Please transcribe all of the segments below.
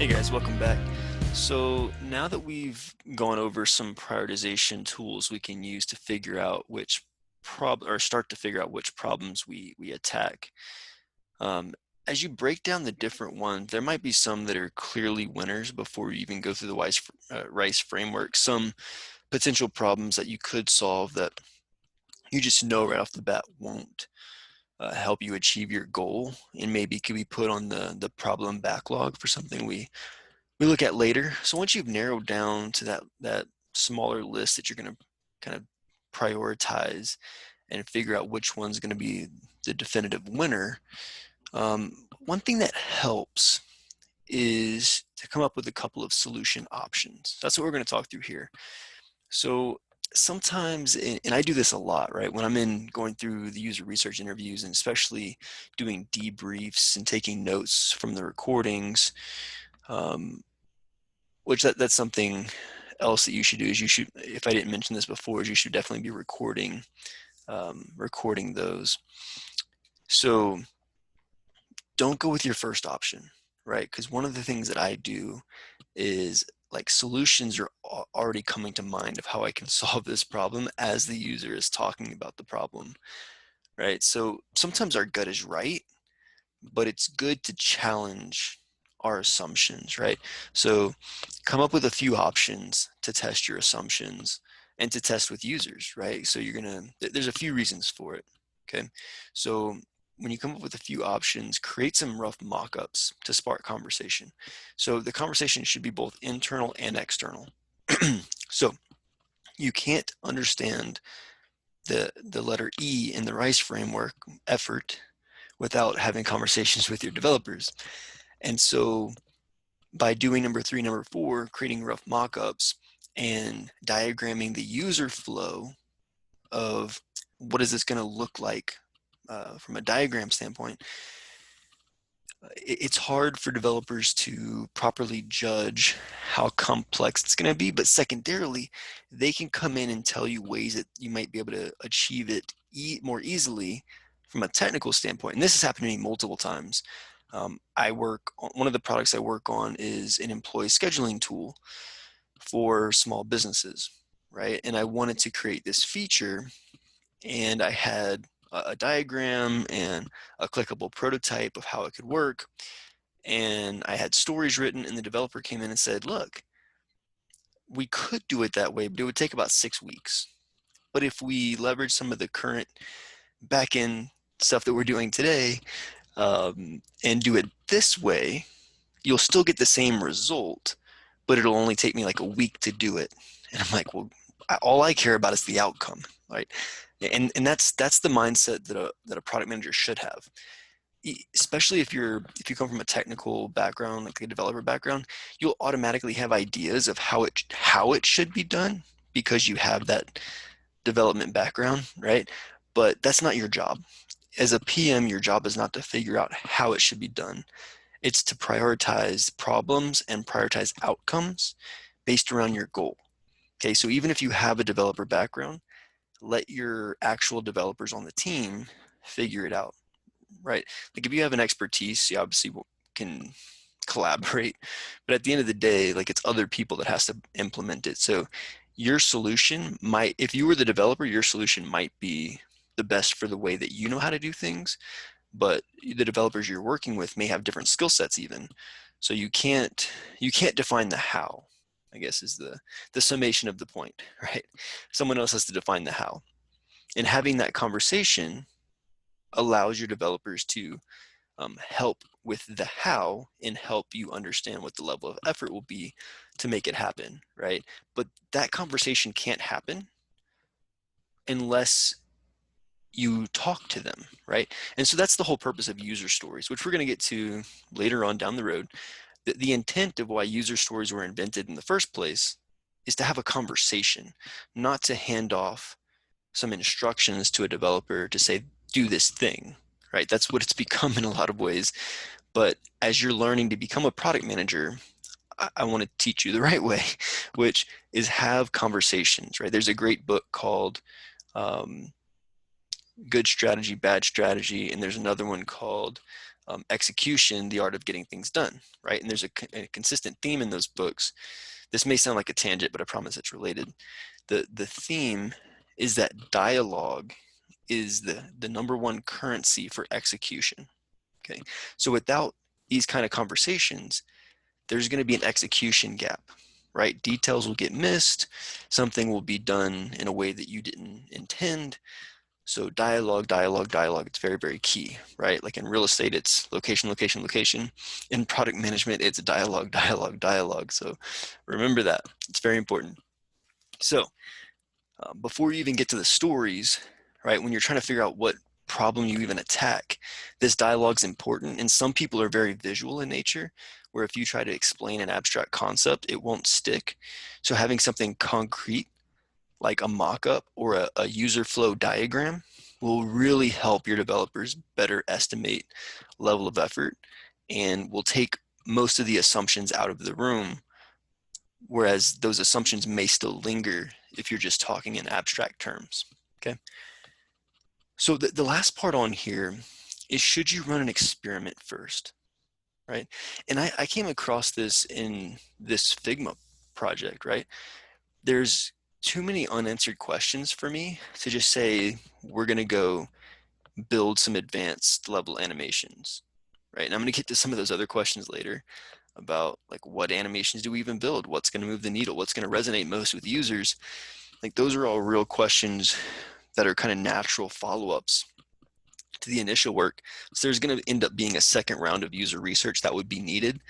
Hey guys, welcome back. So now that we've gone over some prioritization tools we can use to figure out which start to figure out which problems we attack. Um, as you break down the different ones, there might be some that are clearly winners before you even go through the Rice framework. Some potential problems that you could solve that you just know right off the bat won't help you achieve your goal, and maybe could be put on the problem backlog for something we look at later. So once you've narrowed down to that smaller list that you're going to kind of prioritize and figure out which one's going to be the definitive winner, one thing that helps is to come up with a couple of solution options. That's what we're going to talk through here. So sometimes, and I do this a lot, right? When I'm going through the user research interviews and especially doing debriefs and taking notes from the recordings, um, which that's something else that you should do is if I didn't mention this before, is you should definitely be recording those. So don't go with your first option, right? Because one of the things that I do is like solutions are already coming to mind of how I can solve this problem as the user is talking about the problem, right? So sometimes our gut is right, but it's good to challenge our assumptions, right? So come up with a few options to test your assumptions and to test with users, right? So there's a few reasons for it, okay? So when you come up with a few options, create some rough mock-ups to spark conversation. So the conversation should be both internal and external. So you can't understand the letter E in the Rice framework, effort, without having conversations with your developers. And so by doing number 3, number 4, creating rough mock-ups and diagramming the user flow of what is this going to look like from a diagram standpoint, it's hard for developers to properly judge how complex it's going to be, but secondarily, they can come in and tell you ways that you might be able to achieve it more easily from a technical standpoint. And this has happened to me multiple times. One of the products I work on is an employee scheduling tool for small businesses, right? And I wanted to create this feature, and I had a diagram and a clickable prototype of how it could work. And I had stories written, and the developer came in and said, look, we could do it that way, but it would take about 6 weeks. But if we leverage some of the current backend stuff that we're doing today, and do it this way, you'll still get the same result, but it'll only take me like a week to do it. And I'm like, well, all I care about is the outcome, right? And that's the mindset that a product manager should have. Especially if you come from a technical background, like a developer background, you'll automatically have ideas of how it should be done because you have that development background, right? But that's not your job. As a PM, your job is not to figure out how it should be done. It's to prioritize problems and prioritize outcomes based around your goal. Okay, so even if you have a developer background, let your actual developers on the team figure it out, right? Like if you have an expertise, you obviously can collaborate, but at the end of the day, like it's other people that has to implement it. So your solution might, if you were the developer, your solution might be the best for the way that you know how to do things, but the developers you're working with may have different skill sets even. So you can't define the how, I guess, is the summation of the point, right? Someone else has to define the how. And having that conversation allows your developers to help with the how and help you understand what the level of effort will be to make it happen, right? But that conversation can't happen unless you talk to them, right? And so that's the whole purpose of user stories, which we're going to get to later on down the road. The intent of why user stories were invented in the first place is to have a conversation, not to hand off some instructions to a developer to say, do this thing, right? That's what it's become in a lot of ways. But as you're learning to become a product manager, I want to teach you the right way, which is have conversations, right? There's a great book called Good Strategy, Bad Strategy, and there's another one called execution, the art of getting things done, right? And there's a consistent theme in those books. This may sound like a tangent, but I promise it's related. The theme is that dialogue is the number one currency for execution. Okay, so without these kind of conversations, there's going to be an execution gap, right? Details will get missed. Something will be done in a way that you didn't intend. So dialogue, dialogue, dialogue, it's very, very key, right? Like in real estate, it's location, location, location. In product management, it's dialogue, dialogue, dialogue. So remember that. It's very important. So before you even get to the stories, right, when you're trying to figure out what problem you even attack, this dialogue's important. And some people are very visual in nature, where if you try to explain an abstract concept, it won't stick. So having something concrete like a mock-up or a user flow diagram will really help your developers better estimate level of effort and will take most of the assumptions out of the room, whereas those assumptions may still linger if you're just talking in abstract terms, okay? So the last part on here is, should you run an experiment first, right? And I came across this in this Figma project, right? There's too many unanswered questions for me to just say, we're gonna go build some advanced level animations, right? And I'm gonna get to some of those other questions later about like, what animations do we even build? What's gonna move the needle? What's gonna resonate most with users? Like, those are all real questions that are kind of natural follow-ups to the initial work. So there's going to end up being a second round of user research that would be needed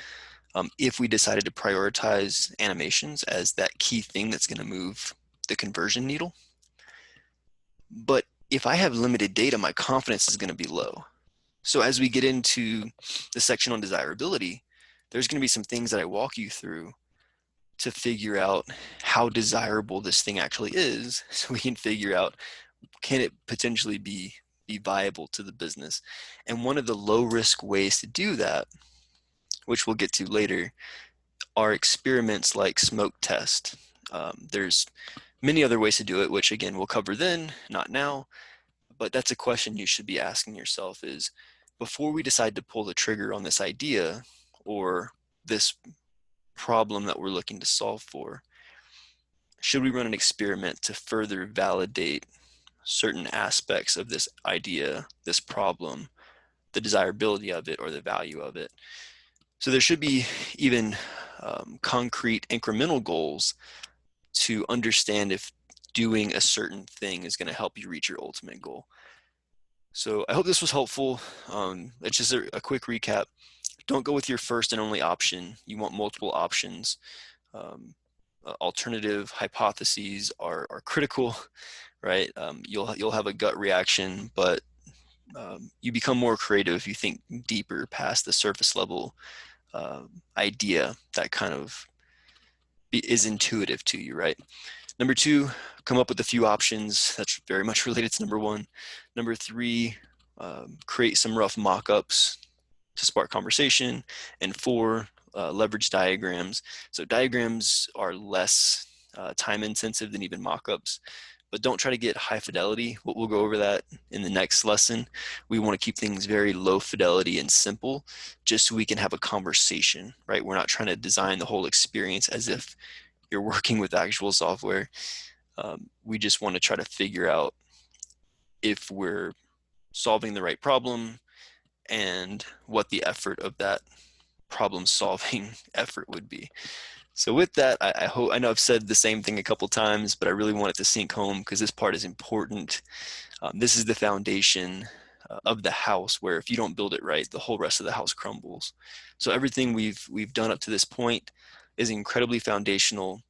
if we decided to prioritize animations as that key thing that's going to move the conversion needle. But if I have limited data, my confidence is going to be low. So as we get into the section on desirability, there's going to be some things that I walk you through to figure out how desirable this thing actually is, so we can figure out, can it potentially be viable to the business? And one of the low risk ways to do that, which we'll get to later, are experiments like smoke test. There's many other ways to do it, which again, we'll cover then, not now, but that's a question you should be asking yourself is, before we decide to pull the trigger on this idea or this problem that we're looking to solve for, should we run an experiment to further validate certain aspects of this idea, this problem, the desirability of it or the value of it? So there should be even concrete incremental goals to understand if doing a certain thing is going to help you reach your ultimate goal. So I hope this was helpful. It's just a quick recap. Don't go with your first and only option. You want multiple options. Alternative hypotheses are critical, right? You'll have a gut reaction, but you become more creative if you think deeper past the surface level idea that kind of is intuitive to you, right? Number two, come up with a few options. That's very much related to number one. Number three, create some rough mock-ups to spark conversation. And four, leverage diagrams. So diagrams are less time intensive than even mock-ups, but don't try to get high fidelity. We'll go over that in the next lesson. We want to keep things very low fidelity and simple, just so we can have a conversation, right? We're not trying to design the whole experience as if you're working with actual software. We just want to try to figure out if we're solving the right problem and what the effort of that problem solving effort would be. So with that, I know I've said the same thing a couple times, but I really want it to sink home because this part is important. This is the foundation of the house, where if you don't build it right, the whole rest of the house crumbles. So everything we've done up to this point is incredibly foundational.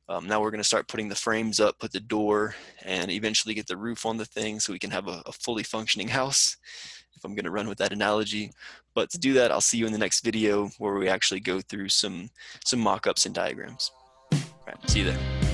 Now we're going to start putting the frames up, put the door, and eventually get the roof on the thing so we can have a fully functioning house, if I'm going to run with that analogy. But to do that, I'll see you in the next video where we actually go through some mock-ups and diagrams. All right, see you there.